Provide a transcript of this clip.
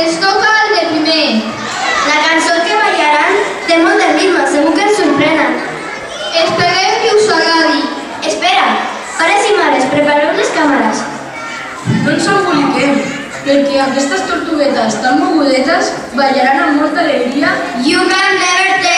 Els toca el de primer. La cançó que ballaran té molt de ritme, segur que ens sorprenen. Esperem que us agradi. Espera, pares i mares, prepareu les càmeres. No ens emboliquem, perquè aquestes tortuguetes tan mogudetes ballaran amb molta alegria. You can never tell